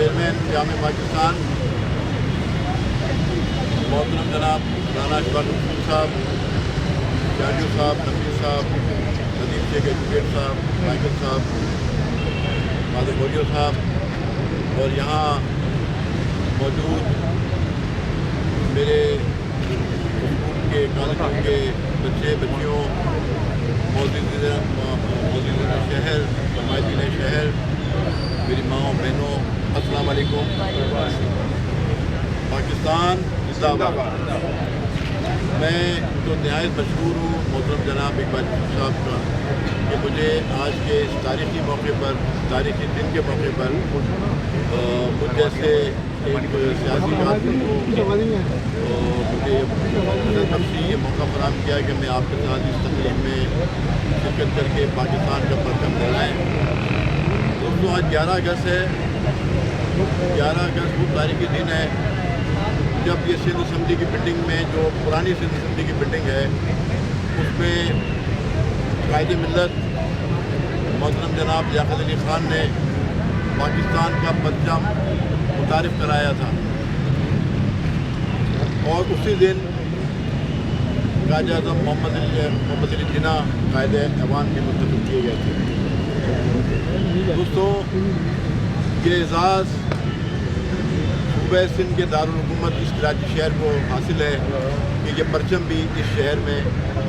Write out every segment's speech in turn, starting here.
Chairman جامع پاکستان محترم جناب رانا پاک صاحب، جاجو صاحب، نفیس صاحب، ندیم شیخ ایجوکیٹ صاحب، مائیکل صاحب، مادر بوریو صاحب، اور یہاں موجود میرے اسکول کے کالجوں کے بچے بچیوں، موجودین شہر، نمائندین شہر، میری ماؤں بہنوں، السلام علیکم۔ پاکستان زندہ باد۔ میں تو نہایت مشہور ہوں محترم جناب اقبال صاحب کا کہ مجھے آج کے اس تاریخی موقع پر، تاریخی دن کے موقع پر مجھ جیسے ایک سیاسی کارکن کو مجھے یہ موقع فراہم کیا کہ میں آپ کے ساتھ اس تقریب میں شرکت کر کے پاکستان کا پرچم لہرائیں۔ دوستوں، آج 11 اگست ہے۔ 11 اگست وہ تاریخی دن ہے جب یہ سندھ اسمبلی کی بلڈنگ میں، جو پرانی سندھ اسمبلی کی بلڈنگ ہے، اس میں قائد ملت محترم جناب لیاقت علی خان نے پاکستان کا پرچم متعارف کرایا تھا، اور اسی دن قائد اعظم محمد علی جناح قائد ایوان بھی منتخب کیے گئے تھے۔ دوستوں، یہ اعزاز صوبہ سندھ کے دارالحکومت اس کراچی شہر کو حاصل ہے کہ یہ پرچم بھی اس شہر میں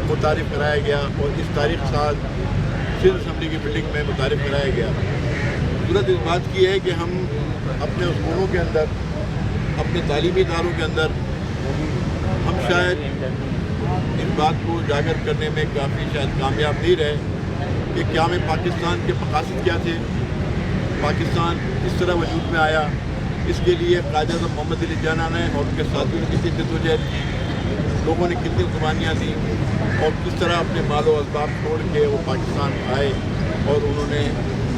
متعارف کرایا گیا اور اس تاریخ سال سندھ اسمبلی کی بلڈنگ میں متعارف کرایا گیا۔ ضرورت اس بات کی ہے کہ ہم اپنے اسکولوں کے اندر، اپنے تعلیمی اداروں کے اندر ہم شاید اس بات کو اجاگر کرنے میں کافی شاید کامیاب نہیں رہے کہ کیا میں پاکستان کے مقاصد کیا تھے، پاکستان کس طرح وجود میں آیا، اس کے لیے قائد اعظم محمد علی جناح نے اور ان کے ساتھیوں نے کتنی جدوجہد کی، لوگوں نے کتنی قربانیاں دیں، اور کس طرح اپنے مال و اسباب چھوڑ کے وہ پاکستان آئے اور انہوں نے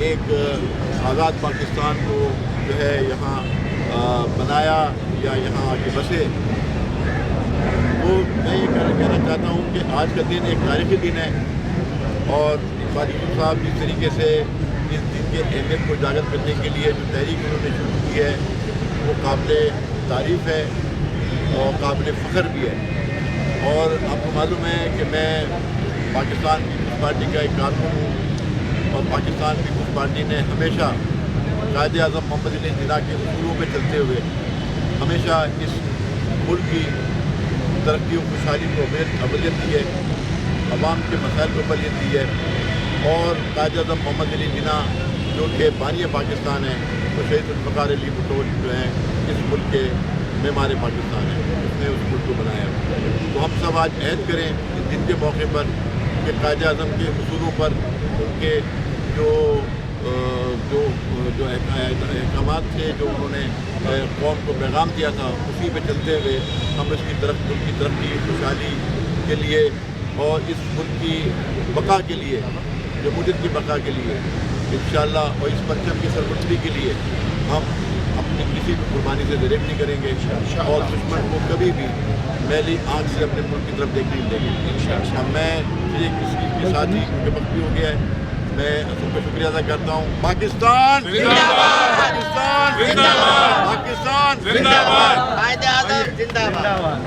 ایک آزاد پاکستان کو جو ہے یہاں بنایا یا یہاں آ کے بسے۔ تو میں یہ کہنا چاہتا ہوں کہ آج کا دن ایک تاریخی دن ہے، اور اقبال صاحب جس طریقے سے اس دن کے اہمیت کو اجاگر کرنے کے لیے جو تحریک انہوں نے شروع کی ہے وہ قابل تعریف ہے اور قابل فخر بھی ہے۔ اور آپ کو معلوم ہے کہ میں پاکستان پیپلز پارٹی کا ایک کارکن ہوں، اور پاکستان پیپلز پارٹی نے ہمیشہ قائد اعظم محمد علی جناح کے اصولوں پہ چلتے ہوئے ہمیشہ اس ملک کی ترقی و خوشحالی کو اولویت دی ہے، عوام کے مسائل کو اولویت دی ہے، اور قائد اعظم محمد علی جناح جو کہ بانی پاکستان ہیں، تو شہید الفقار علی بھٹو جو ہیں اس ملک کے معمار پاکستان ہیں، اس نے اس ملک کو بنایا۔ تو ہم سب آج عہد کریں اس دن کے موقع پر کہ قائد اعظم کے اصولوں پر، ان کے جو احکامات تھے، جو انہوں نے قوم کو پیغام دیا تھا، اسی پہ چلتے ہوئے ہم اس کی ملک کی ترقی خوشحالی کے لیے اور اس ملک کی بقا کے لیے، جمہوریت کی بقا کے لیے انشاءاللہ، اور اس پرچم کی سربلندی کے لیے ہم اپنی کسی بھی قربانی سے ڈریک نہیں کریں گے، اور دشمن کو کبھی بھی میلی آنکھ سے اپنے ملک کی طرف دیکھنے نہیں دیں گے۔ اب میں کسی کے ساتھ ہی کیونکہ وقت بھی ہو گیا ہے، میں سب کا شکریہ ادا کرتا ہوں۔ پاکستان زندہ باد، پاکستان زندہ باد، پاکستان زندہ باد، قائد اعظم زندہ باد۔